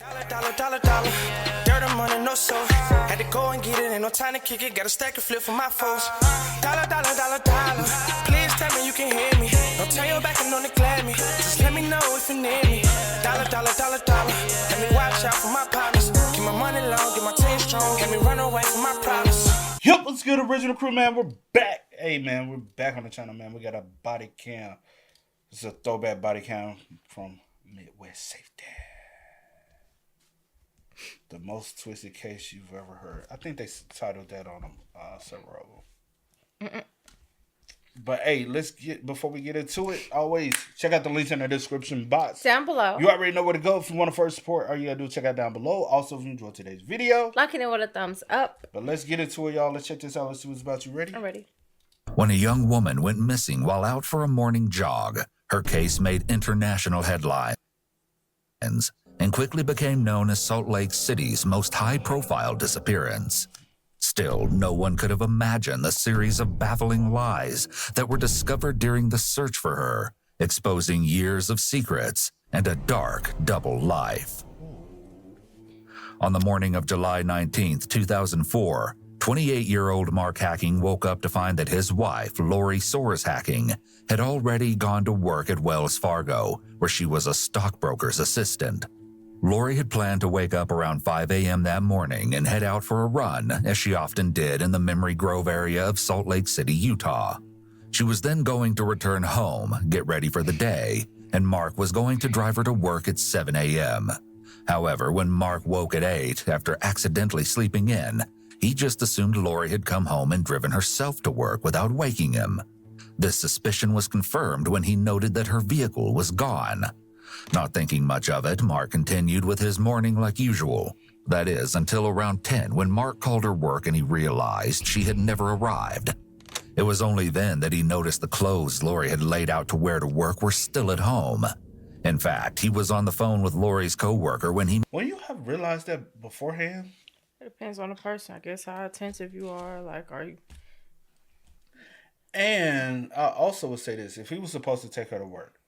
Dollar. Dirt and money, no soul. Had to go and get it, ain't no time to kick it. Got a stack and flip for my foes. Dollar. Please tell me you can hear me. Don't turn your back and don't neglect me. Just let me know if you need me. Dollar. Let me watch out for my partners. Keep my money long, get my team strong. Let me run away from my problems. Yup, what's good, original crew, man? We're back. Hey, man, we're back on the channel, man. We got a body cam. This is a throwback body cam from Midwest Safety. The most twisted case you've ever heard. I think they titled that on several of them. But hey, before we get into it, always check out the links in the description box. Down below. You already know where to go if you want to first support. All you gotta do is check out down below. Also, if you enjoyed today's video, liking it with a thumbs up. But let's get into it, y'all. Let's check this out. Let's see what's about. You ready? I'm ready. When a young woman went missing while out for a morning jog, her case made international headlines and quickly became known as Salt Lake City's most high-profile disappearance. Still, no one could have imagined the series of baffling lies that were discovered during the search for her, exposing years of secrets and a dark double life. On the morning of July 19, 2004, 28-year-old Mark Hacking woke up to find that his wife, Lori Soares Hacking, had already gone to work at Wells Fargo, where she was a stockbroker's assistant. Lori had planned to wake up around 5 a.m. that morning and head out for a run, as she often did in the Memory Grove area of Salt Lake City, Utah. She was then going to return home, get ready for the day, and Mark was going to drive her to work at 7 a.m. However, when Mark woke at 8 after accidentally sleeping in, he just assumed Lori had come home and driven herself to work without waking him. This suspicion was confirmed when he noted that her vehicle was gone. Not thinking much of it, Mark continued with his morning like usual. That is, until around 10 when Mark called her work and he realized she had never arrived. It was only then that he noticed the clothes Lori had laid out to wear to work were still at home. In fact, he was on the phone with Lori's co-worker when he... Well, you have realized that beforehand? It depends on the person. I guess how attentive you are. Like, are you... And I also would say this. If he was supposed to take her to work,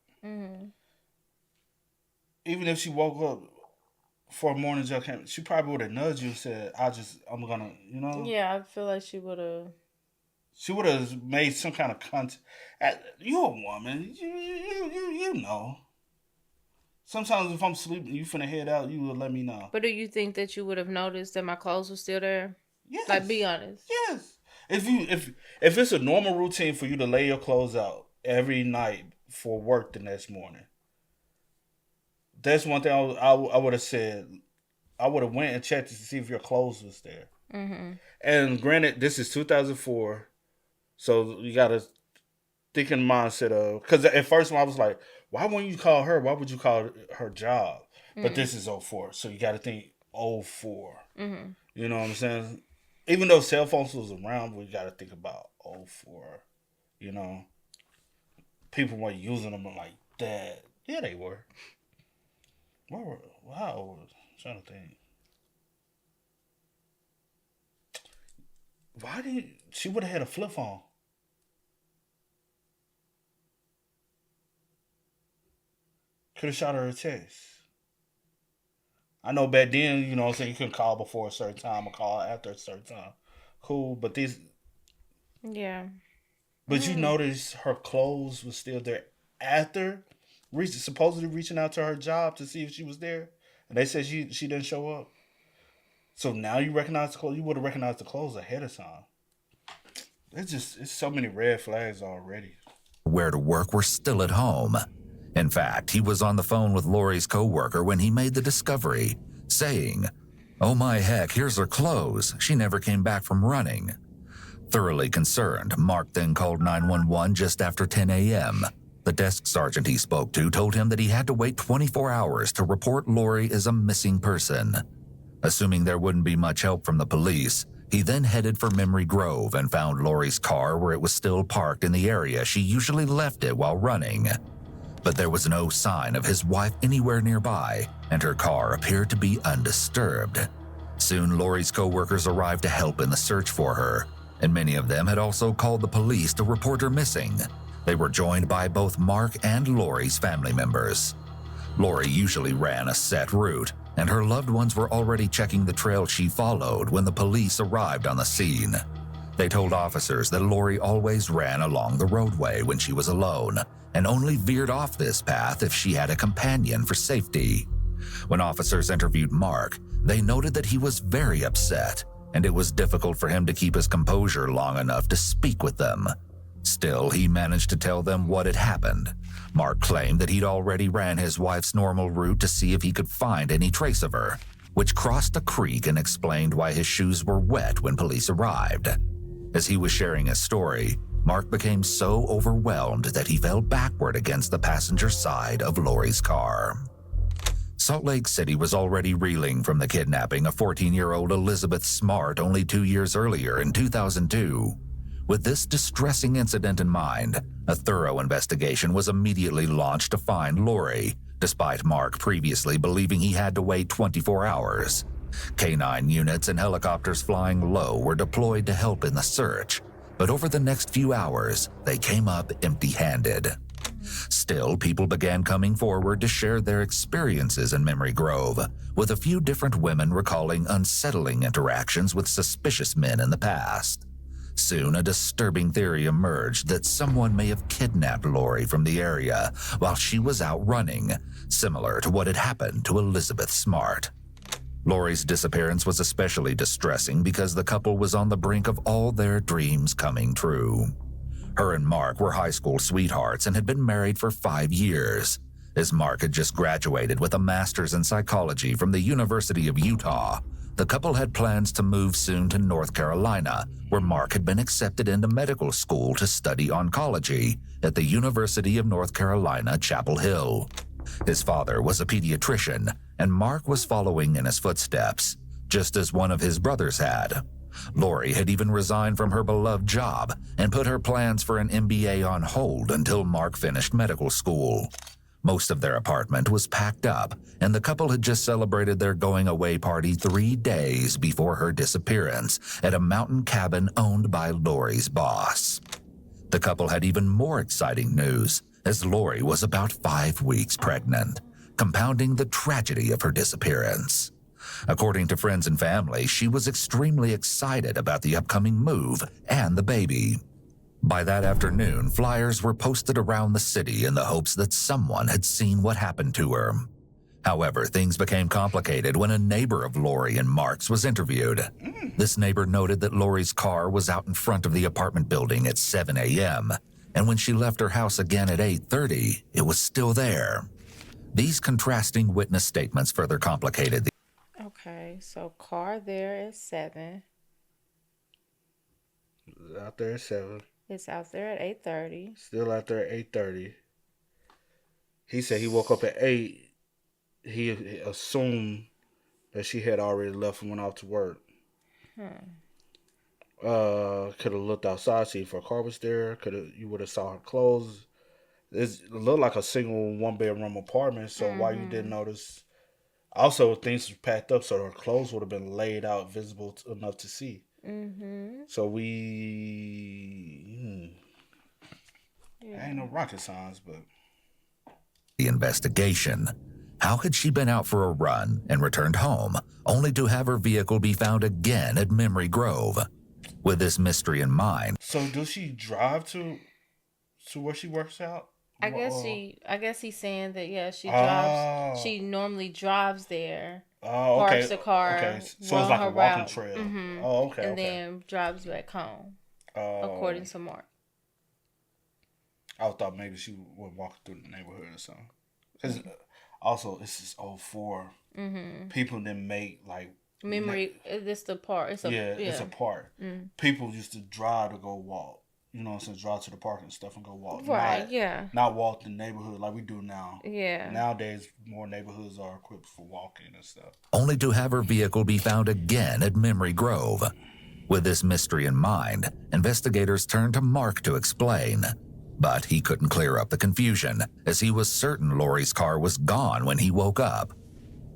even if she woke up for a morning jog, she probably would have nudged you and said, I'm going to, you know? Yeah, I feel like she would have... She would have made some kind of contact. You're a woman. You know. Sometimes if I'm sleeping, you finna head out, you will let me know. But do you think that you would have noticed that my clothes were still there? Yes. Like, be honest. Yes. If it's a normal routine for you to lay your clothes out every night for work the next morning, that's one thing I would have said. I would have went and checked to see if your clothes was there. Mm-hmm. And granted, this is 2004, so you got to think in the mindset of... Because at first when I was like, why wouldn't you call her? Why would you call her job? But this is 04, so you got to think 04. Mm-hmm. You know what I'm saying? Even though cell phones was around, we got to think about 04. You know? People weren't using them like that. Yeah, they were. Wow, I'm trying to think. Why didn't she would have had a flip phone? Could have shot her a text. I know back then, you know what I'm saying, you couldn't call before a certain time or call after a certain time. Cool, but these... Yeah. But you noticed her clothes was still there after supposedly reaching out to her job to see if she was there. And they said she didn't show up. So now you recognize the clothes. You would have recognized the clothes ahead of time. It's so many red flags already. Where to work were still at home. In fact, he was on the phone with Lori's co-worker when he made the discovery, saying, "Oh my heck, here's her clothes. She never came back from running." Thoroughly concerned, Mark then called 911 just after 10 a.m. The desk sergeant he spoke to told him that he had to wait 24 hours to report Lori as a missing person. Assuming there wouldn't be much help from the police, he then headed for Memory Grove and found Lori's car where it was still parked in the area she usually left it while running. But there was no sign of his wife anywhere nearby, and her car appeared to be undisturbed. Soon, Lori's co-workers arrived to help in the search for her, and many of them had also called the police to report her missing. They were joined by both Mark and Lori's family members. Lori usually ran a set route, and her loved ones were already checking the trail she followed when the police arrived on the scene. They told officers that Lori always ran along the roadway when she was alone and only veered off this path if she had a companion for safety. When officers interviewed Mark, they noted that he was very upset, and it was difficult for him to keep his composure long enough to speak with them. Still, he managed to tell them what had happened. Mark claimed that he'd already ran his wife's normal route to see if he could find any trace of her, which crossed a creek, and explained why his shoes were wet when police arrived. As he was sharing his story, Mark became so overwhelmed that he fell backward against the passenger side of Lori's car. Salt Lake City was already reeling from the kidnapping of 14-year-old Elizabeth Smart only 2 years earlier in 2002. With this distressing incident in mind, a thorough investigation was immediately launched to find Lori, despite Mark previously believing he had to wait 24 hours. K-9 units and helicopters flying low were deployed to help in the search, but over the next few hours, they came up empty-handed. Still, people began coming forward to share their experiences in Memory Grove, with a few different women recalling unsettling interactions with suspicious men in the past. Soon, a disturbing theory emerged that someone may have kidnapped Lori from the area while she was out running, similar to what had happened to Elizabeth Smart. Lori's disappearance was especially distressing because the couple was on the brink of all their dreams coming true. Her and Mark were high school sweethearts and had been married for 5 years. As Mark had just graduated with a master's in psychology from the University of Utah, the couple had plans to move soon to North Carolina, where Mark had been accepted into medical school to study oncology at the University of North Carolina, Chapel Hill. His father was a pediatrician, and Mark was following in his footsteps, just as one of his brothers had. Lori had even resigned from her beloved job and put her plans for an MBA on hold until Mark finished medical school. Most of their apartment was packed up, and the couple had just celebrated their going-away party 3 days before her disappearance at a mountain cabin owned by Lori's boss. The couple had even more exciting news, as Lori was about 5 weeks pregnant, compounding the tragedy of her disappearance. According to friends and family, she was extremely excited about the upcoming move and the baby. By that afternoon, flyers were posted around the city in the hopes that someone had seen what happened to her. However, things became complicated when a neighbor of Lori and Mark's was interviewed. This neighbor noted that Lori's car was out in front of the apartment building at 7 a.m., and when she left her house again at 8:30, it was still there. These contrasting witness statements further complicated the Okay, so car there at 7. Out there at 7. It's out there at 8:30. Still out there at 8:30. He said he woke up at 8. He assumed that she had already left and went out to work. Could have looked outside, see if her car was there. You would have saw her clothes. It looked like a single 1-bedroom apartment, so why you didn't notice? Also, things were packed up, so her clothes would have been laid out, visible enough to see. So ain't no rocket science, but the investigation. How had she been out for a run and returned home, only to have her vehicle be found again at Memory Grove? With this mystery in mind. So does she drive to where she works out? I guess he's saying that she drives. She normally drives there. Oh, okay. Parks the car. Okay. So it's like a walking trail. Oh, okay. And then drives back home, according to Mark. I thought maybe she was walking through the neighborhood or something. Because also, this is 04. People didn't make like Memory. This the part. It's a part. People used to drive to go walk. You know what I'm saying? Drive to the park and stuff and go walk. Right, Not walk the neighborhood like we do now. Yeah. Nowadays, more neighborhoods are equipped for walking and stuff. Only to have her vehicle be found again at Memory Grove. With this mystery in mind, investigators turned to Mark to explain. But he couldn't clear up the confusion, as he was certain Lori's car was gone when he woke up.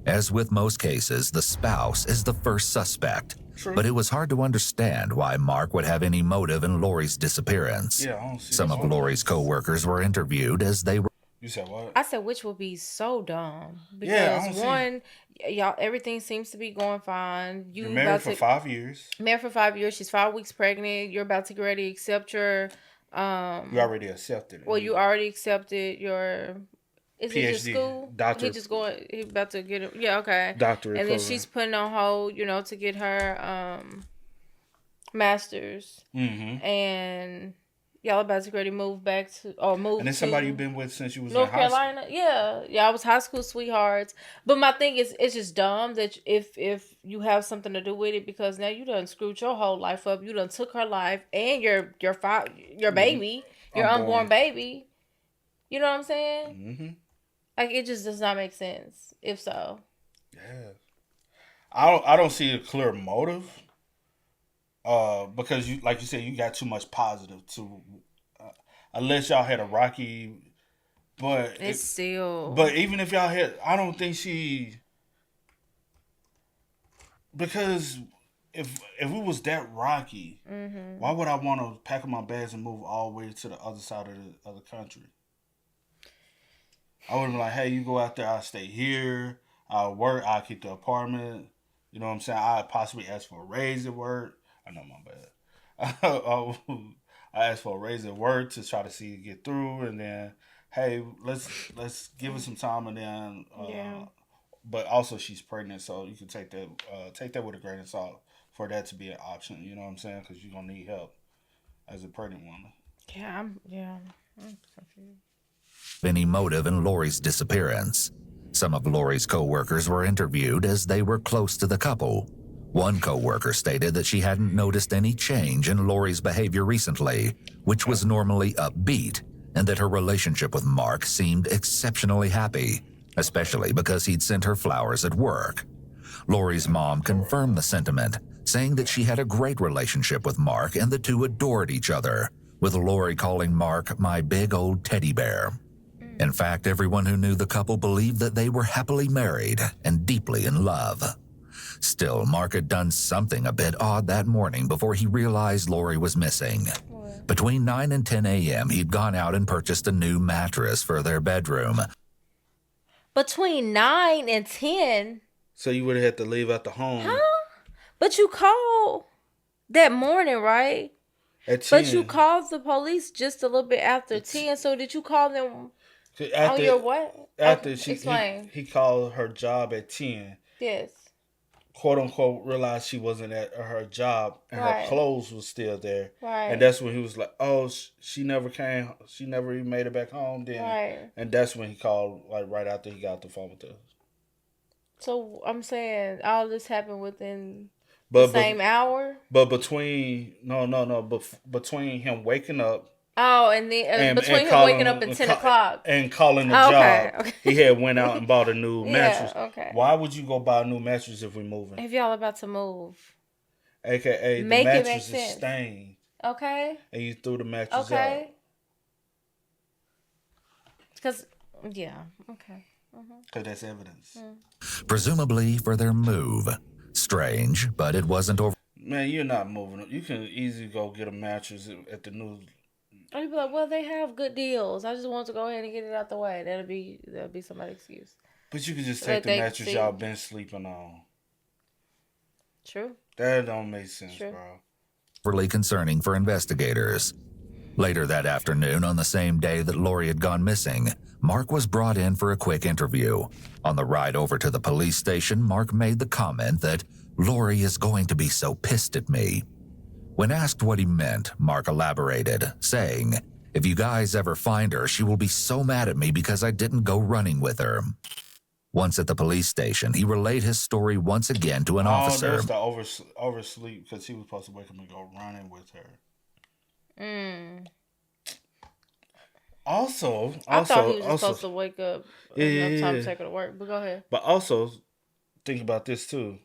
As with most cases, the spouse is the first suspect. True. But it was hard to understand why Mark would have any motive in Lori's disappearance. Yeah, I don't see Some of Lori's co-workers were interviewed as they were. You said what? I said, which would be so dumb. Yeah, I Because don't one, y'all, everything seems to be going fine. You're married for 5 years. Married for 5 years. She's 5 weeks pregnant. You're about to get ready to accept your. You already accepted it. Well, you already accepted your. Is PhD, it just school? doctor. He just going. He about to get it. Yeah, okay. Doctorate and then program. she's putting on hold, to get her master's. Mm-hmm. And y'all about to get ready to move back to move. And it's somebody you've been with since you was North in high Carolina. school. Yeah, y'all was high school sweethearts. But my thing is, it's just dumb that if you have something to do with it, because now you done screwed your whole life up. You done took her life and your baby, your unborn baby. You know what I'm saying? Mm-hmm. Like, it just does not make sense. If so, yeah, I don't see a clear motive. Because you, like you said, you got too much positive to. Unless y'all had a rocky, but it's still. But even if y'all had, I don't think because if it was that rocky, why would I want to pack up my bags and move all the way to the other side of the country? I would have been like, hey, you go out there, I'll stay here, I'll work, I'll keep the apartment. You know what I'm saying? I'd possibly ask for a raise at work. I know, my bad. I asked for a raise at work to try to see it get through, and then, hey, let's give it some time, and then, But also, she's pregnant, so you can take that with a grain of salt for that to be an option. You know what I'm saying? Because you're gonna need help as a pregnant woman. I'm confused. Any motive in Lori's disappearance. Some of Lori's co-workers were interviewed as they were close to the couple. One co-worker stated that she hadn't noticed any change in Lori's behavior recently, which was normally upbeat, and that her relationship with Mark seemed exceptionally happy, especially because he'd sent her flowers at work. Lori's mom confirmed the sentiment, saying that she had a great relationship with Mark and the two adored each other, with Lori calling Mark my big old teddy bear. In fact, everyone who knew the couple believed that they were happily married and deeply in love. Still, Mark had done something a bit odd that morning before he realized Lori was missing. What? Between 9 and 10 a.m., he'd gone out and purchased a new mattress for their bedroom. Between 9 and 10? So you would have had to leave out the home. Huh? But you called that morning, right? At 10. But you called the police just a little bit after 10, so did you call them on your what? After Explain. he called her job at 10. Yes. Quote unquote, realized she wasn't at her job and Right. her clothes was still there. Right. And that's when he was like, oh, she never came. She never even made it back home then. Right. And that's when he called, like right after he got the phone with us. So I'm saying all this happened within the same hour? But between, between him waking up. Oh, and then between him waking up and 10 o'clock. And calling the job, Okay. he had went out and bought a new mattress. Okay. Why would you go buy a new mattress if we're moving? If y'all about to move. AKA, Make the it make mattress is sense. stained. Okay. And you threw the mattress out. Okay. Because, yeah. Okay. Because that's evidence. Presumably for their move. Strange, but it wasn't over. Man, you're not moving. You can easily go get a mattress at the new. Or you'd be like, well, they have good deals. I just want to go ahead and get it out the way. That'll be somebody's excuse. But you can just Like take the they mattress see- y'all been sleeping on. True. That don't make sense, True. bro. Overly concerning for investigators. Later that afternoon, on the same day that Lori had gone missing, Mark was brought in for a quick interview. On the ride over to the police station, Mark made the comment that Lori is going to be so pissed at me. When asked what he meant, Mark elaborated, saying, if you guys ever find her, she will be so mad at me because I didn't go running with her. Once at the police station, he relayed his story once again to an officer. Oh, that's the oversleep because he was supposed to wake up and go running with her. Also, I thought he was just supposed to wake up enough time to take her to work. But go ahead. But also, think about this too.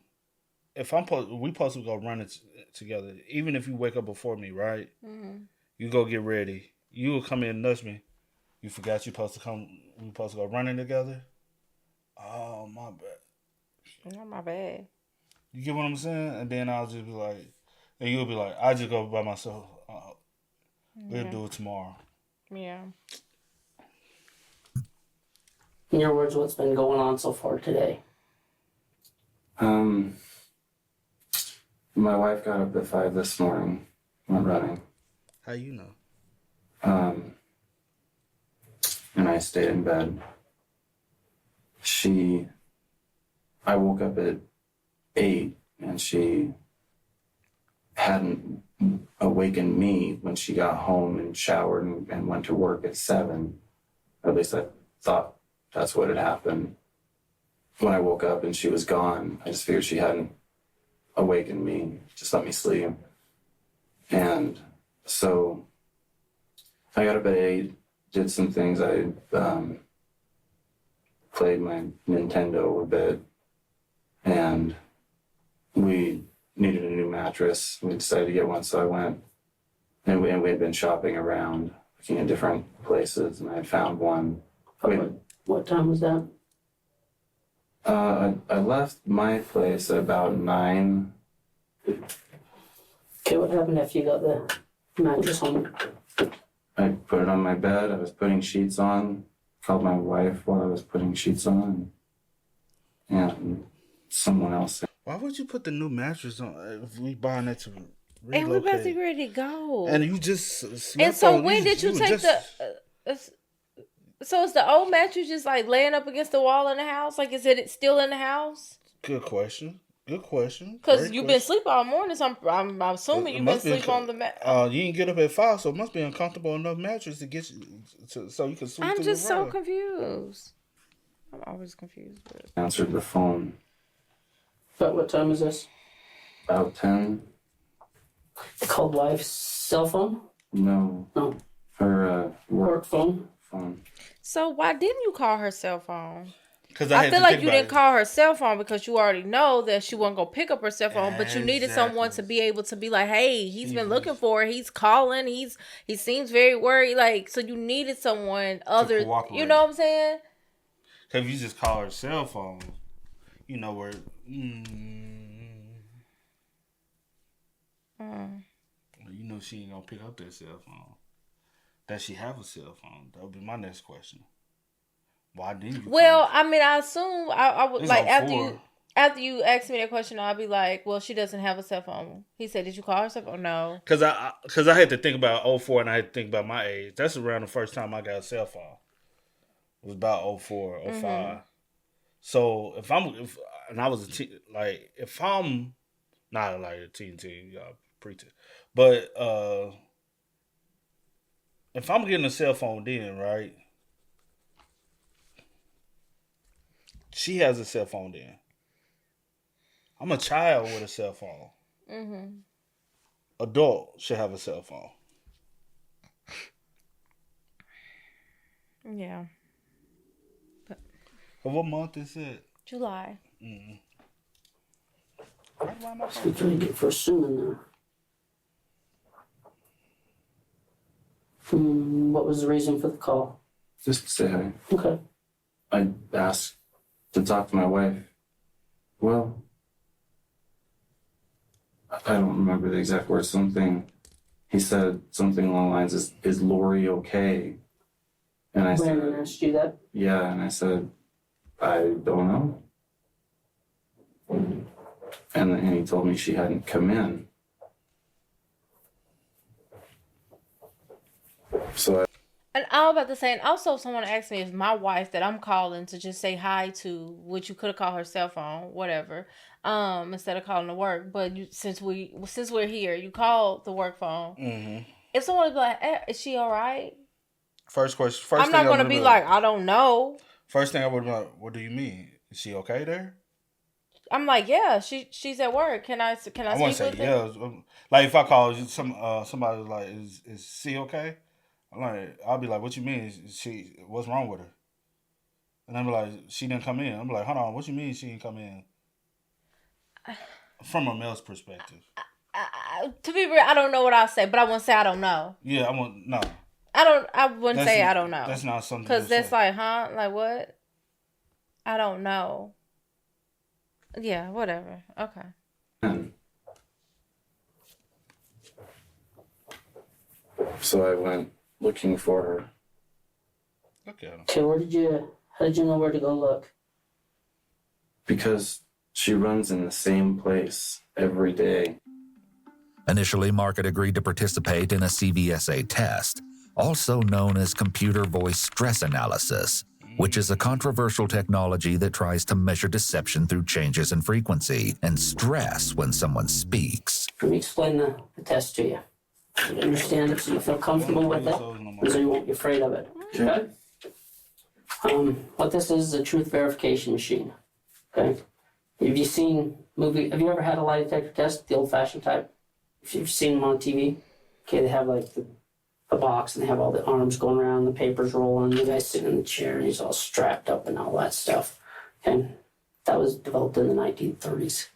If we supposed to go running together, even if you wake up before me, right? Mm-hmm. You go get ready. You will come in and nudge me. You forgot we supposed to go running together. Oh, my bad. Not my bad. You get what I'm saying? And then I'll just be like, and you'll be like, I just go by myself. We'll do it tomorrow. Yeah. In your words, what's been going on so far today? My wife got up at 5 this morning, went running. How you know? And I stayed in bed. I woke up at 8 and she hadn't awakened me when she got home and showered and went to work at 7. At least I thought that's what had happened. When I woke up and she was gone, I just figured she hadn't awakened me, just let me sleep. And so I got up at 8, did some things. I played my Nintendo a bit, and we needed a new mattress. We decided to get one, so I went, and we had been shopping around, looking at different places, and I had found one. What time was that? I left my place at about 9. Okay, what happened after you got the mattress home? I put it on my bed. I was putting sheets on. Called my wife while I was putting sheets on. And someone else. Why would you put the new mattress on if we buying it to relocate? And we're about to get ready to go. And you just slept And so on, when did you take just, so is the old mattress just like laying up against the wall in the house? Like, is it still in the house? Good question. Good question. Because you've been asleep all morning, so I'm assuming you've been asleep on the mat. You didn't get up at 5, so it must be uncomfortable enough mattress to get you so you can sleep. I'm through just the so rug. confused. I'm always confused. But... Answered the phone. But what time is this? About 10. They called wife's cell phone? No. No. Her Work phone? phone. So why didn't you call her cell phone? Because I feel like you didn't call her cell phone because you already know that she wasn't gonna pick up her cell phone, but you needed someone to be able to be like, "Hey, he's been looking for her. He's calling. He seems very worried." Like, so you needed someone other. You know what I'm saying? Because if you just call her cell phone, you know where. You know she ain't gonna pick up that cell phone. Does she have a cell phone? That would be my next question. Why didn't you? Well, I mean, I assume I would It's like on after you asked me that question, I'll be like, well, she doesn't have a cell phone. He said, did you call her cell phone? No. Because I had to think about 04 and I had to think about my age. That's around the first time I got a cell phone. It was about 04, 05. Mm-hmm. So if I'm not like a teen, y'all preaching, but if I'm getting a cell phone then, right? She has a cell phone then. I'm a child with a cell phone. Mm-hmm. Adult should have a cell phone. Yeah. But what month is it? July. Mm-hmm. We're trying to get first soon in there. What was the reason for the call? Just to say hi. Okay. I asked to talk to my wife. Well, I don't remember the exact words. He said something along the lines, is Lori okay? And I Brandon asked you that? Yeah, and I said, I don't know. And he told me she hadn't come in. So And I was about to say, and also someone asked me if my wife that I'm calling to just say hi to, which you could have called her cell phone, whatever, instead of calling the work. But since we're here, you called the work phone. Mm-hmm. If someone would be like, is she all right? First question. I'm not going to be like, I don't know. First thing I would be like, what do you mean? Is she okay there? I'm like, yeah, she's at work. Can I speak with her? I want to say, yeah. Like if I call somebody like, is she okay? I'll be like, what you mean? What's wrong with her? And I'm like, she didn't come in. I'm like, hold on, what you mean she didn't come in? From a male's perspective. To be real, I don't know what I'll say, but I won't say I don't know. Yeah, I won't. No. I wouldn't say I don't know. That's not something. Because that's like, huh? Like what? I don't know. Yeah, whatever. Okay. So I went looking for her. Okay, how did you know where to go look? Because She runs in the same place every day. Initially, Mark had agreed to participate in a CVSA test, also known as computer voice stress analysis, which is a controversial technology that tries to measure deception through changes in frequency and stress when someone speaks. Let me explain the test to you. You understand it so you feel comfortable with it, and so you won't be afraid of it. Okay? What this is a truth verification machine. Okay? Have you ever had a lie detector test, the old-fashioned type? If you've seen them on TV, okay, they have like a box and they have all the arms going around, the papers rolling, the guy's sitting in the chair and he's all strapped up and all that stuff. Okay? That was developed in the 1930s.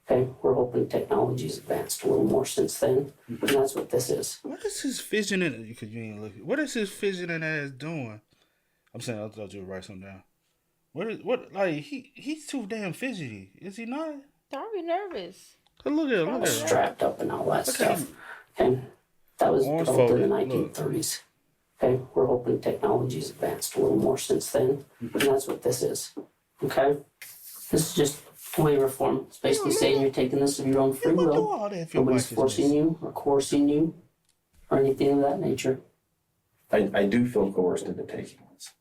Okay? We're hoping technology's advanced a little more since then, and that's what this is. What is his fidgeting? Because you ain't looking. What is his fidgeting ass doing? I'm saying I'll just write something down. He's too damn fidgety. Is he not? Don't be nervous. Look at him. Strapped up and all that stuff. Okay? That was developed in the 1930s. Okay? We're hoping technology's advanced a little more since then, and that's what this is. Okay? This is just waiver form. It's basically saying you're taking this of your own free will. Nobody's forcing you or coercing you or anything of that nature. I do feel coerced into taking this.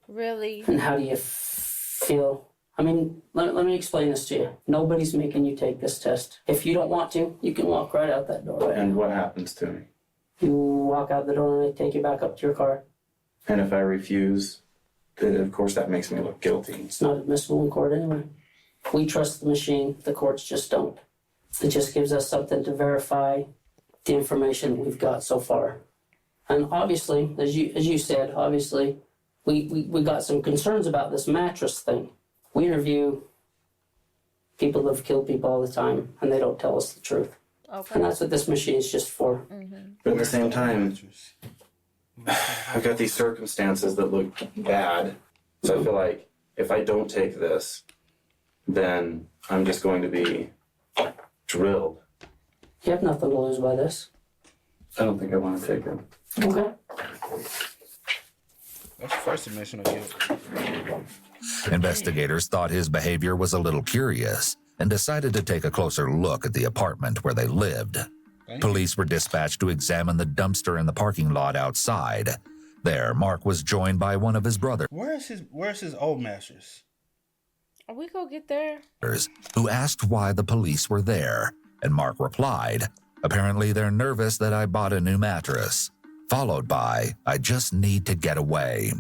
Really? And how do you feel? I mean, let me explain this to you. Nobody's making you take this test. If you don't want to, you can walk right out that door. And what happens to me? You walk out the door and they take you back up to your car. And if I refuse, then of course that makes me look guilty. It's not admissible in court anyway. We trust the machine, the courts just don't. It just gives us something to verify the information we've got so far. And obviously, as you said, obviously, we got some concerns about this mattress thing. We interview people that have killed people all the time, and they don't tell us the truth. Okay. And that's what this machine is just for. Mm-hmm. But at the same time, I've got these circumstances that look bad. So I feel like if I don't take this, then I'm just going to be drilled. You have nothing to lose by this. I don't think I want to take it. Okay. That's the first dimension of guilt. Investigators thought his behavior was a little curious and decided to take a closer look at the apartment where they lived. Police were dispatched to examine the dumpster in the parking lot outside. There, Mark was joined by one of his brothers, Where's his old mattress? Are we gonna get there? who asked why the police were there, and Mark replied, "Apparently they're nervous that I bought a new mattress," followed by, "I just need to get away."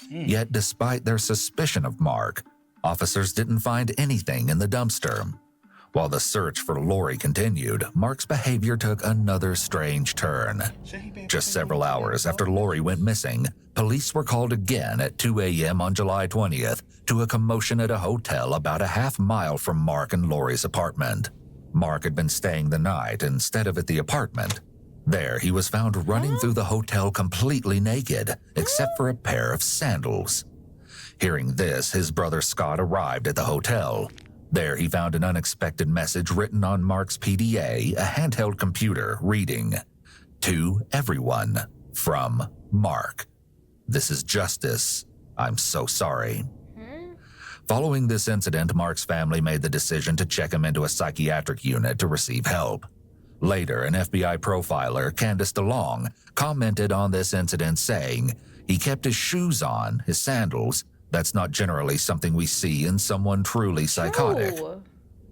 Yet despite their suspicion of Mark, officers didn't find anything in the dumpster. While the search for Lori continued, Mark's behavior took another strange turn. Just several hours after Lori went missing, police were called again at 2 a.m. on July 20th to a commotion at a hotel about a half-mile from Mark and Lori's apartment. Mark had been staying the night instead of at the apartment. There, he was found running through the hotel completely naked, except for a pair of sandals. Hearing this, his brother Scott arrived at the hotel. There, he found an unexpected message written on Mark's PDA, a handheld computer, reading, "To everyone, from Mark. This is justice. I'm so sorry." Following this incident, Mark's family made the decision to check him into a psychiatric unit to receive help. Later, an FBI profiler, Candace DeLong, commented on this incident saying, "He kept his shoes on, his sandals. That's not generally something we see in someone truly psychotic." Ooh.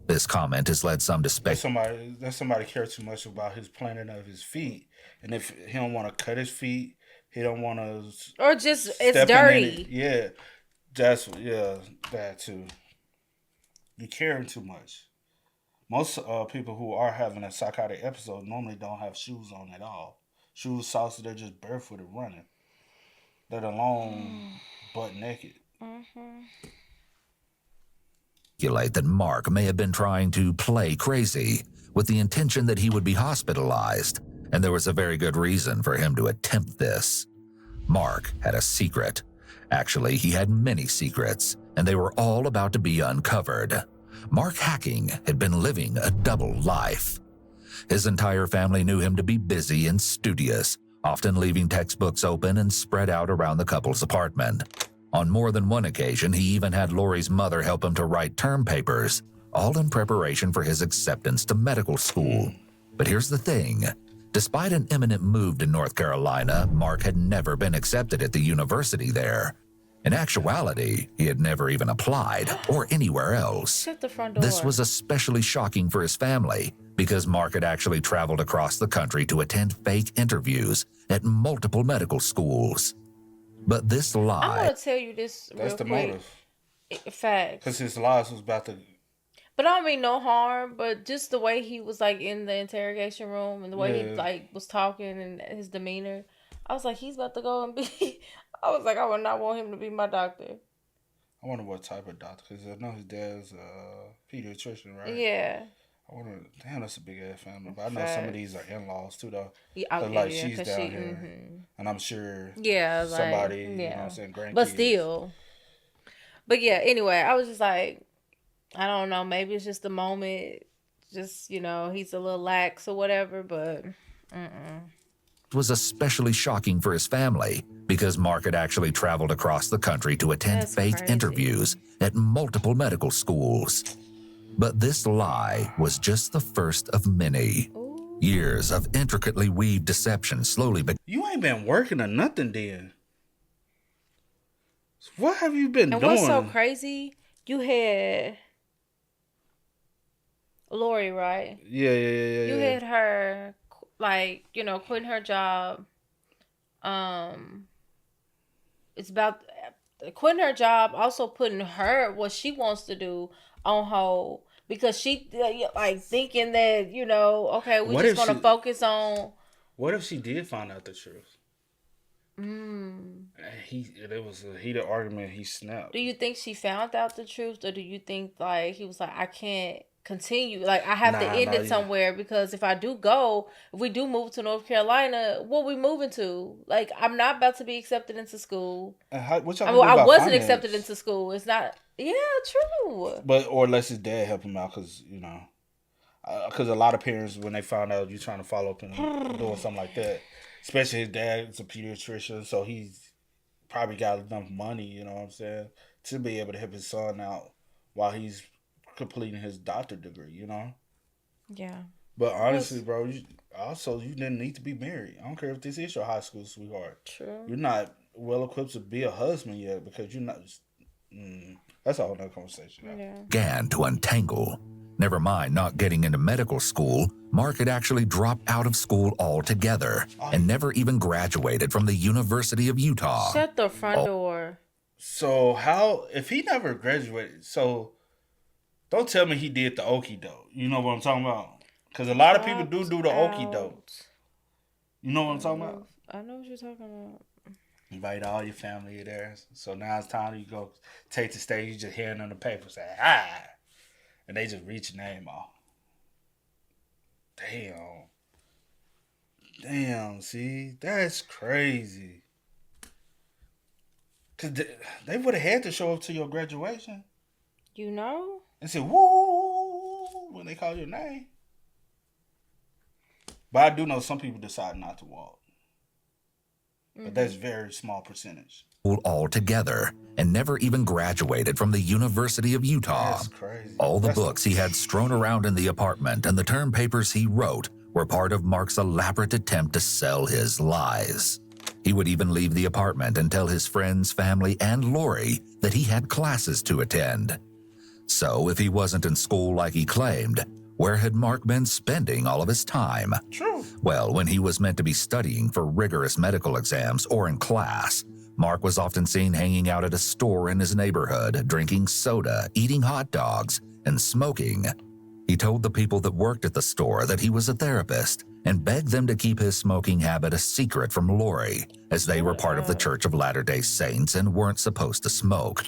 This comment has led some to speculate. Somebody cares too much about his planting of his feet, and if he don't want to cut his feet, he don't want to. Or just it's dirty. Yeah, that too. You caring too much. Most people who are having a psychotic episode normally don't have shoes on at all. Shoes, socks, they're just barefooted running. Let alone butt naked. Speculate that Mark may have been trying to play crazy with the intention that he would be hospitalized, and there was a very good reason for him to attempt this. Mark had a secret. Actually, he had many secrets, and they were all about to be uncovered. Mark Hacking had been living a double life. His entire family knew him to be busy and studious, often leaving textbooks open and spread out around the couple's apartment. On more than one occasion, he even had Lori's mother help him to write term papers, all in preparation for his acceptance to medical school. But here's the thing. Despite an imminent move to North Carolina, Mark had never been accepted at the university there. In actuality, he had never even applied or anywhere else. Shut the front door. This was especially shocking for his family because Mark had actually traveled across the country to attend fake interviews at multiple medical schools. But this I'm lie... going to tell you this real That's the quick. motive. Facts. Because his lies was about to... But I don't mean no harm, but just the way he was like in the interrogation room and the way he like was talking and his demeanor, I was like, he's about to go and be. I was like, I would not want him to be my doctor. I wonder what type of doctor, because I know his dad's a pediatrician, right? Yeah. I wonder, damn, that's a big ass family. But I know some of these are in-laws too, though. Yeah, But, okay, like, yeah, she's 'cause down she, here. And I'm sure yeah, like, somebody, yeah. you know what I'm saying, grandkids. But still. But yeah, anyway, I was just like, I don't know, maybe it's just the moment, just, you know, he's a little lax or whatever, but was especially shocking for his family because Mark had actually traveled across the country to attend That's fake crazy. interviews at multiple medical schools. But this lie was just the first of many. Years of intricately weaved deception slowly began. You ain't been working or nothing then. What have you been And doing? what's so crazy, you had Lori, right? Yeah. You had her, like, you know, quitting her job. It's about quitting her job, also putting her, what she wants to do, on hold. Because she, like, thinking that, you know, okay, we're What just if going to she- focus on... What if she did find out the truth? It was a heated argument. He snapped. Do you think she found out the truth, or do you think, like, he was like, I can't continue, like, I have to end it somewhere, because if I do go, if we do move to North Carolina, what we moving to? Like, I'm not about to be accepted into school. What y'all I gonna do about wasn't finance? accepted into school. It's not, yeah, true. But or unless his dad help him out, because you know, because a lot of parents, when they find out you trying to follow up and doing something like that, especially his dad's a pediatrician, so he's probably got enough money, you know what I'm saying, to be able to help his son out while he's completing his doctorate degree, you know. Yeah. But honestly, bro, you didn't need to be married. I don't care if this is your high school sweetheart. True. You're not well equipped to be a husband yet, because you're not. That's a whole nother conversation. Yeah. Began to untangle. Never mind not getting into medical school, Mark had actually dropped out of school altogether and never even graduated from the University of Utah. Shut the front door. So how, if he never graduated, so don't tell me he did the okie doke. You know what I'm talking about? Because a lot of people do the okie doke. You know what I'm talking about? I know what you're talking about. Invite all your family there. So now it's time you go take the stage. You just hand them the paper, say hi, and they just read your name off. Damn. See, that's crazy. Cause they would have had to show up to your graduation. You know? And say woo when they call your name. But I do know some people decide not to walk. But that's very small percentage. Altogether and never even graduated from the University of Utah. That's crazy. All the books he had strewn around in the apartment and the term papers he wrote were part of Mark's elaborate attempt to sell his lies. He would even leave the apartment and tell his friends, family, and Lori that he had classes to attend. So if he wasn't in school like he claimed, where had Mark been spending all of his time? True. Well, when he was meant to be studying for rigorous medical exams or in class, Mark was often seen hanging out at a store in his neighborhood, drinking soda, eating hot dogs, and smoking. He told the people that worked at the store that he was a therapist and begged them to keep his smoking habit a secret from Lori, as they were part of the Church of Latter-day Saints and weren't supposed to smoke.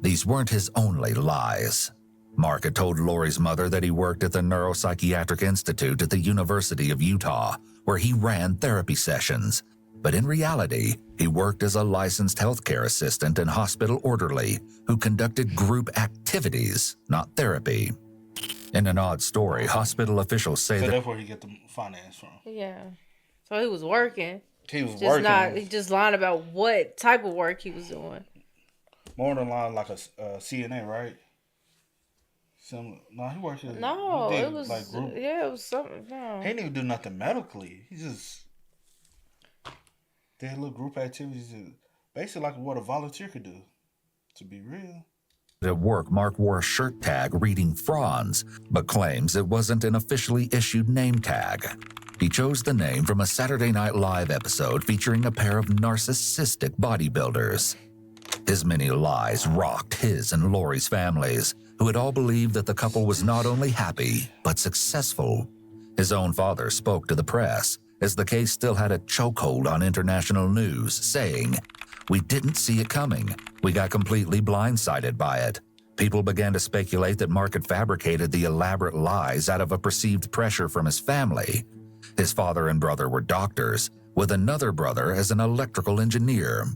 These weren't his only lies. Mark had told Lori's mother that he worked at the Neuropsychiatric Institute at the University of Utah, where he ran therapy sessions. But in reality, he worked as a licensed healthcare assistant and hospital orderly who conducted group activities, not therapy. In an odd story, hospital officials say So that that's where he get the finance from. Yeah. So he was working. He was Just working. not, he just lying about what type of work he was doing. more than like a CNA, right? No, he worked. No, he did, it was like group. yeah, it was something. No. He didn't even do nothing medically. He just did little group activities, basically like what a volunteer could do. To be real. At work, Mark wore a shirt tag reading Franz, but claims it wasn't an officially issued name tag. He chose the name from a Saturday Night Live episode featuring a pair of narcissistic bodybuilders. His many lies rocked his and Lori's families, who had all believed that the couple was not only happy, but successful. His own father spoke to the press, as the case still had a chokehold on international news, saying, "We didn't see it coming. We got completely blindsided by it. People began to speculate that Mark had fabricated the elaborate lies out of a perceived pressure from his family. His father and brother were doctors, with another brother as an electrical engineer."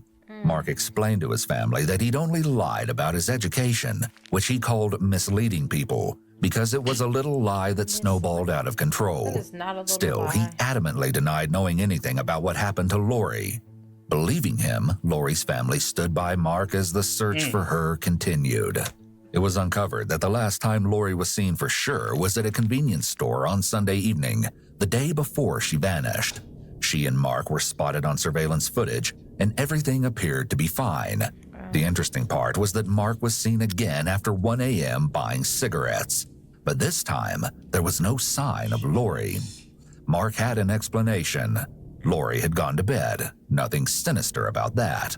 Mark explained to his family that he'd only lied about his education, which he called misleading people, because it was a little lie that snowballed out of control. That is not a little Still, lie. he adamantly denied knowing anything about what happened to Lori. Believing him, Lori's family stood by Mark as the search for her continued. It was uncovered that the last time Lori was seen for sure was at a convenience store on Sunday evening, the day before she vanished. She and Mark were spotted on surveillance footage, and everything appeared to be fine. The interesting part was that Mark was seen again after 1 a.m. buying cigarettes. But this time, there was no sign of Lori. Mark had an explanation. Lori had gone to bed. Nothing sinister about that.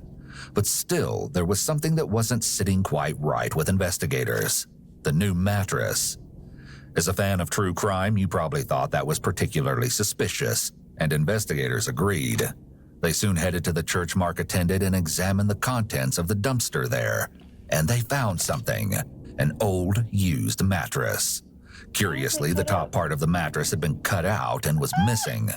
But still, there was something that wasn't sitting quite right with investigators. The new mattress. As a fan of true crime, you probably thought that was particularly suspicious, and investigators agreed. They soon headed to the church Mark attended and examined the contents of the dumpster there, and they found something. An old, used mattress. Curiously, the top part of the mattress had been cut out and was missing.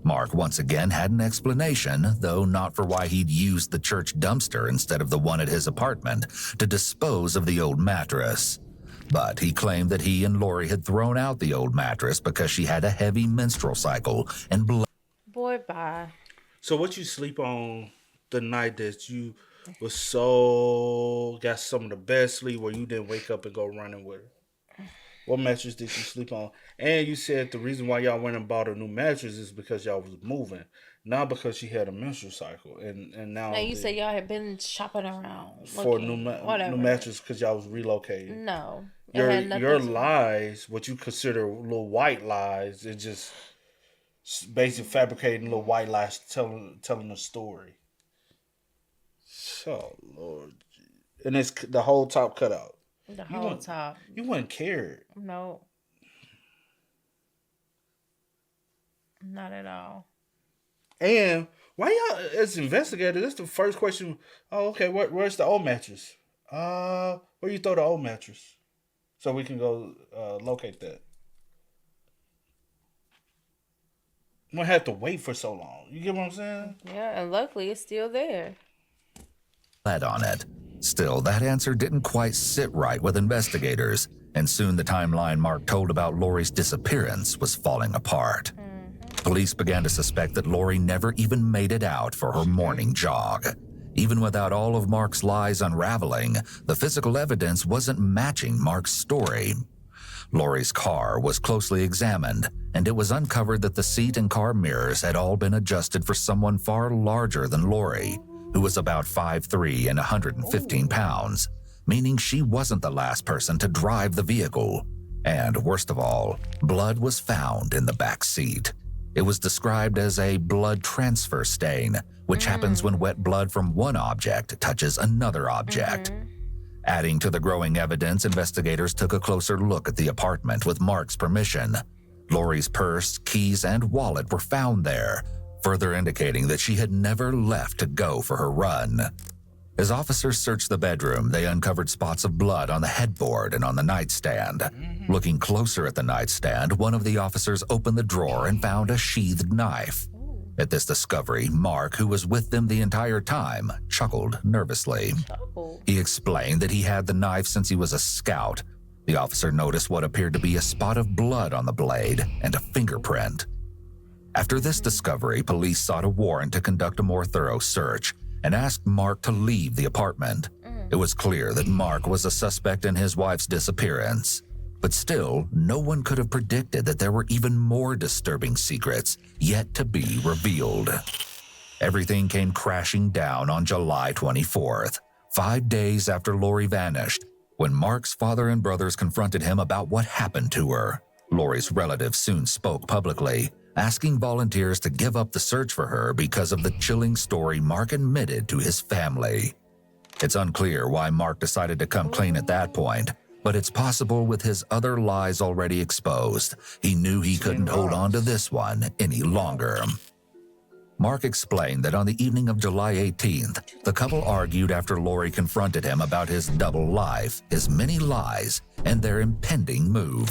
Mark once again had an explanation, though not for why he'd used the church dumpster instead of the one at his apartment to dispose of the old mattress. But he claimed that he and Lori had thrown out the old mattress because she had a heavy menstrual cycle and blood. Boy, bye. So what you sleep on the night that you was so got some of the best sleep where you didn't wake up and go running with her? What mattress did you sleep on? And you said the reason why y'all went and bought a new mattress is because y'all was moving, not because she had a menstrual cycle. And now you said y'all had been shopping around for looking, new mattress because y'all was relocating. No, Your lies, what you consider little white lies, it just basically fabricating little white lies, telling a story. Oh Lord, and it's the whole top cut out. The whole top. You wouldn't care. No. Not at all. And why y'all, as investigators, that's the first question. Oh, okay, where's the old mattress? Where you throw the old mattress? So we can go locate that. We don't have to wait for so long. You get what I'm saying? Yeah, and luckily it's still there. On it. Still, that answer didn't quite sit right with investigators, and soon the timeline Mark told about Lori's disappearance was falling apart. Police began to suspect that Lori never even made it out for her morning jog. Even without all of Mark's lies unraveling, the physical evidence wasn't matching Mark's story. Lori's car was closely examined, and it was uncovered that the seat and car mirrors had all been adjusted for someone far larger than Lori, who was about 5'3" and 115 pounds, meaning she wasn't the last person to drive the vehicle. And worst of all, blood was found in the back seat. It was described as a blood transfer stain, which happens when wet blood from one object touches another object. Adding to the growing evidence, investigators took a closer look at the apartment with Mark's permission. Lori's purse, keys, and wallet were found there, further indicating that she had never left to go for her run. As officers searched the bedroom, they uncovered spots of blood on the headboard and on the nightstand. Looking closer at the nightstand, one of the officers opened the drawer and found a sheathed knife. At this discovery, Mark, who was with them the entire time, chuckled nervously. He explained that he had the knife since he was a scout. The officer noticed what appeared to be a spot of blood on the blade and a fingerprint. After this discovery, police sought a warrant to conduct a more thorough search and asked Mark to leave the apartment. It was clear that Mark was a suspect in his wife's disappearance. But still, no one could have predicted that there were even more disturbing secrets yet to be revealed. Everything came crashing down on July 24th, 5 days after Lori vanished, when Mark's father and brothers confronted him about what happened to her. Lori's relatives soon spoke publicly, asking volunteers to give up the search for her because of the chilling story Mark admitted to his family. It's unclear why Mark decided to come clean at that point, but it's possible with his other lies already exposed, he knew he couldn't hold on to this one any longer. Mark explained that on the evening of July 18th, the couple argued after Lori confronted him about his double life, his many lies, and their impending move.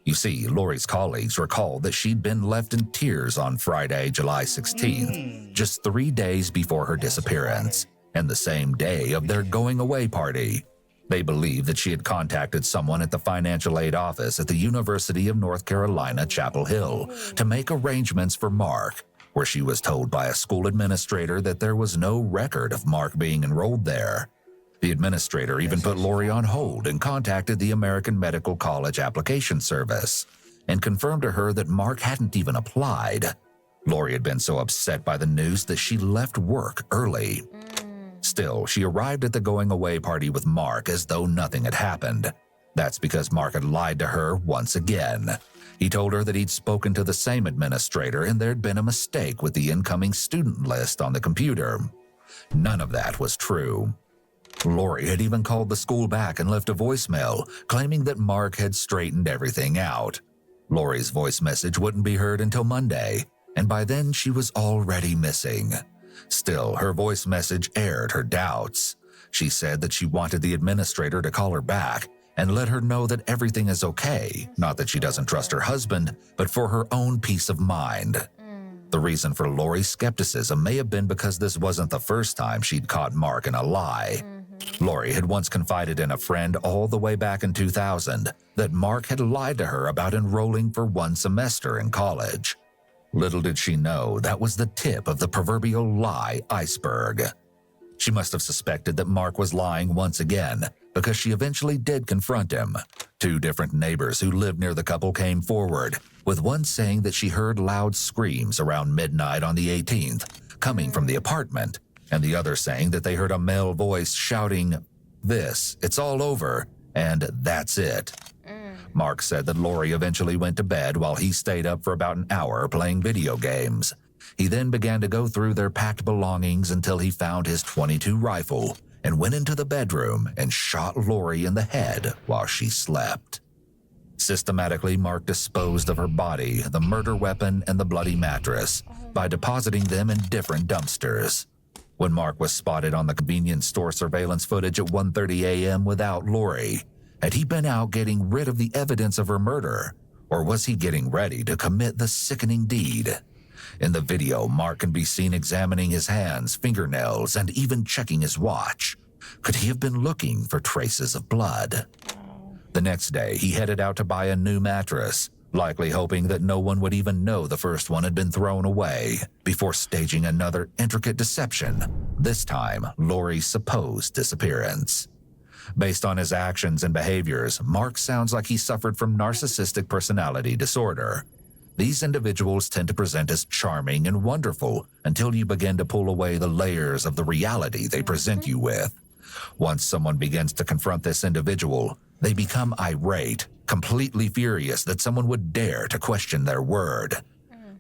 You see, Lori's colleagues recalled that she'd been left in tears on Friday, July 16th, just 3 days before her disappearance, and the same day of their going-away party. They believed that she had contacted someone at the financial aid office at the University of North Carolina, Chapel Hill, to make arrangements for Mark, where she was told by a school administrator that there was no record of Mark being enrolled there. The administrator even put Lori on hold and contacted the American Medical College Application Service and confirmed to her that Mark hadn't even applied. Lori had been so upset by the news that she left work early. Still, she arrived at the going-away party with Mark as though nothing had happened. That's because Mark had lied to her once again. He told her that he'd spoken to the same administrator and there'd been a mistake with the incoming student list on the computer. None of that was true. Lori had even called the school back and left a voicemail, claiming that Mark had straightened everything out. Lori's voice message wouldn't be heard until Monday, and by then she was already missing. Still, her voice message aired her doubts. She said that she wanted the administrator to call her back and let her know that everything is okay, not that she doesn't trust her husband, but for her own peace of mind. The reason for Lori's skepticism may have been because this wasn't the first time she'd caught Mark in a lie. Lori had once confided in a friend all the way back in 2000 that Mark had lied to her about enrolling for 1 semester in college. Little did she know that was the tip of the proverbial lie iceberg. She must have suspected that Mark was lying once again because she eventually did confront him. 2 different neighbors who lived near the couple came forward, with one saying that she heard loud screams around midnight on the 18th, coming from the apartment, and the other saying that they heard a male voice shouting, "This, it's all over," and "That's it." Mark said that Lori eventually went to bed while he stayed up for about an hour playing video games. He then began to go through their packed belongings until he found his .22 rifle and went into the bedroom and shot Lori in the head while she slept. Systematically, Mark disposed of her body, the murder weapon, and the bloody mattress by depositing them in different dumpsters. When Mark was spotted on the convenience store surveillance footage at 1:30 a.m. without Lori, had he been out getting rid of the evidence of her murder, or was he getting ready to commit the sickening deed? In the video, Mark can be seen examining his hands, fingernails, and even checking his watch. Could he have been looking for traces of blood? The next day, he headed out to buy a new mattress, likely hoping that no one would even know the first one had been thrown away, before staging another intricate deception, this time Lori's supposed disappearance. Based on his actions and behaviors, Mark sounds like he suffered from narcissistic personality disorder. These individuals tend to present as charming and wonderful until you begin to pull away the layers of the reality they present you with. Once someone begins to confront this individual, they become irate, completely furious that someone would dare to question their word.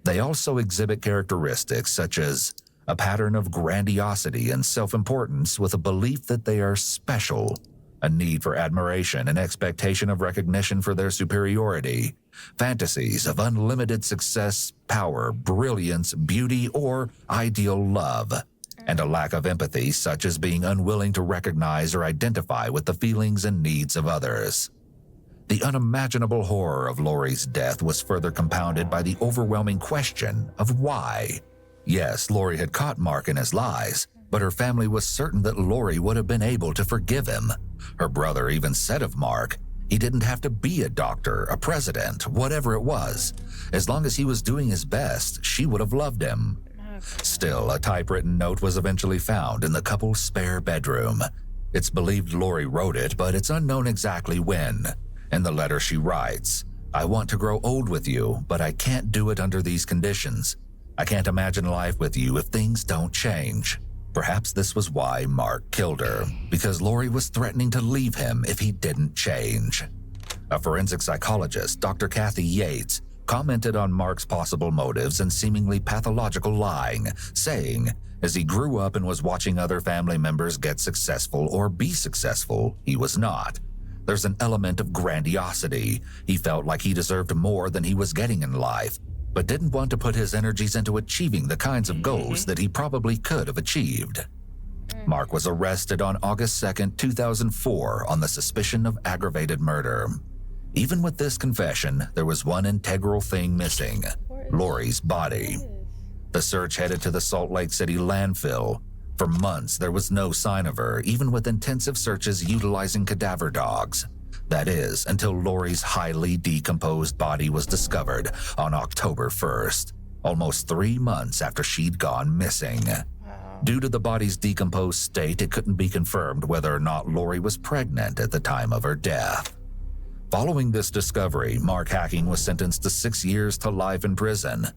They also exhibit characteristics such as a pattern of grandiosity and self-importance with a belief that they are special, a need for admiration and expectation of recognition for their superiority, fantasies of unlimited success, power, brilliance, beauty, or ideal love, and a lack of empathy such as being unwilling to recognize or identify with the feelings and needs of others. The unimaginable horror of Lori's death was further compounded by the overwhelming question of why. Yes, Lori had caught Mark in his lies, but her family was certain that Lori would have been able to forgive him. Her brother even said of Mark, he didn't have to be a doctor, a president, whatever it was. As long as he was doing his best, she would have loved him. Still, a typewritten note was eventually found in the couple's spare bedroom. It's believed Lori wrote it, but it's unknown exactly when. In the letter she writes, "I want to grow old with you, but I can't do it under these conditions. I can't imagine life with you if things don't change." Perhaps this was why Mark killed her, because Lori was threatening to leave him if he didn't change. A forensic psychologist, Dr. Kathy Yates, commented on Mark's possible motives and seemingly pathological lying, saying, as he grew up and was watching other family members get successful or be successful, he was not. There's an element of grandiosity. He felt like he deserved more than he was getting in life, but didn't want to put his energies into achieving the kinds of goals that he probably could have achieved. Mark was arrested on August 2nd, 2004 on the suspicion of aggravated murder. Even with this confession, there was one integral thing missing: Lori's body. The search headed to the Salt Lake City landfill. For months, there was no sign of her, even with intensive searches utilizing cadaver dogs. That is, until Lori's highly decomposed body was discovered on October 1st, almost 3 months after she'd gone missing. Due to the body's decomposed state, it couldn't be confirmed whether or not Lori was pregnant at the time of her death. Following this discovery, Mark Hacking was sentenced to 6 years to life in prison.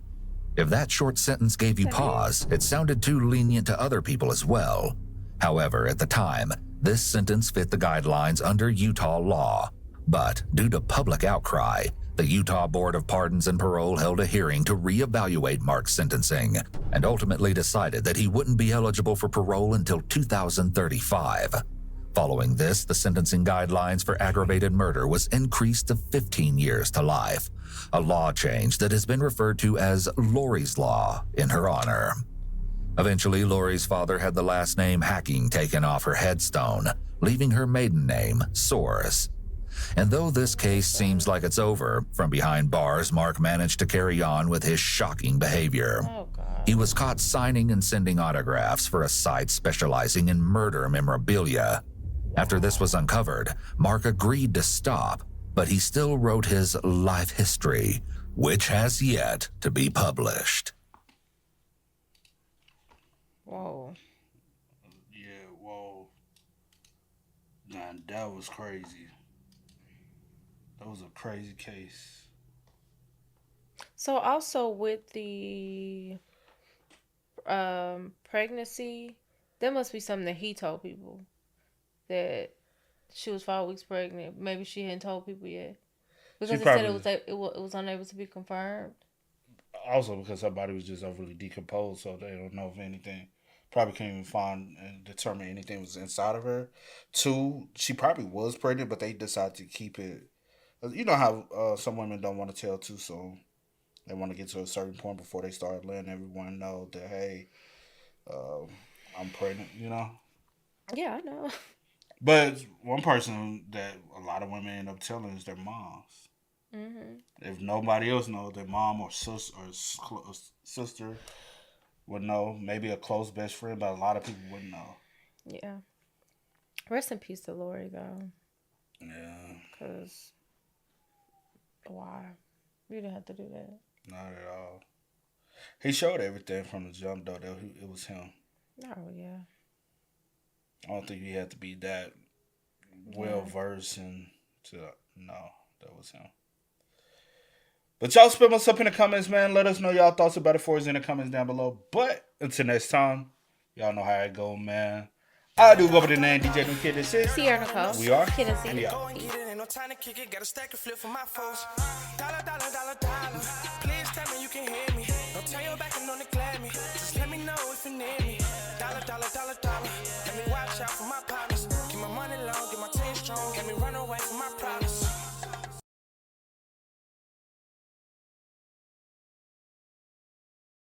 If that short sentence gave you pause, it sounded too lenient to other people as well. However, at the time, this sentence fit the guidelines under Utah law. But due to public outcry, the Utah Board of Pardons and Parole held a hearing to reevaluate Mark's sentencing and ultimately decided that he wouldn't be eligible for parole until 2035. Following this, the sentencing guidelines for aggravated murder was increased to 15 years to life, a law change that has been referred to as Lori's Law in her honor. Eventually, Lori's father had the last name Hacking taken off her headstone, leaving her maiden name Soares. And though this case seems like it's over, from behind bars, Mark managed to carry on with his shocking behavior. Oh, God. He was caught signing and sending autographs for a site specializing in murder memorabilia. After this was uncovered, Mark agreed to stop, but he still wrote his life history, which has yet to be published. Whoa. Yeah, whoa. Man, that was crazy. That was a crazy case. So also with the pregnancy, there must be something that he told people, that she was 5 weeks pregnant. Maybe she hadn't told people yet, because he said it was unable to be confirmed. Also because her body was just overly decomposed, so they don't know if anything. Probably can't even find and determine anything was inside of her. 2, she probably was pregnant, but they decided to keep it. You know how some women don't want to tell too soon. They want to get to a certain point before they start letting everyone know that, hey, I'm pregnant, you know? Yeah, I know. But one person that a lot of women end up telling is their moms. Mm-hmm. If nobody else knows, their mom or sister would know. Maybe a close best friend, but a lot of people wouldn't know. Yeah. Rest in peace to Lori, though. Yeah. Because why? You didn't have to do that. Not at all. He showed everything from the jump, though, that it was him. Oh, yeah. I don't think he had to be that well-versed and to know that was him. But y'all spam us up in the comments, man. Let us know y'all thoughts about it for us in the comments down below. But until next time, y'all know how it go, man. I do go by the name DJ New Kid. This is Sierra Nicole. We are. Kid and C. We Go out. and get it, ain't no time to kick it. Got a stack of flip for my foes. Dollar, dollar, dollar, dollar. Please tell me you can hear me. Don't turn your back and don't neglect me. Just let me know if you need me. Dollar, dollar, dollar, dollar. Let me watch out for my partner.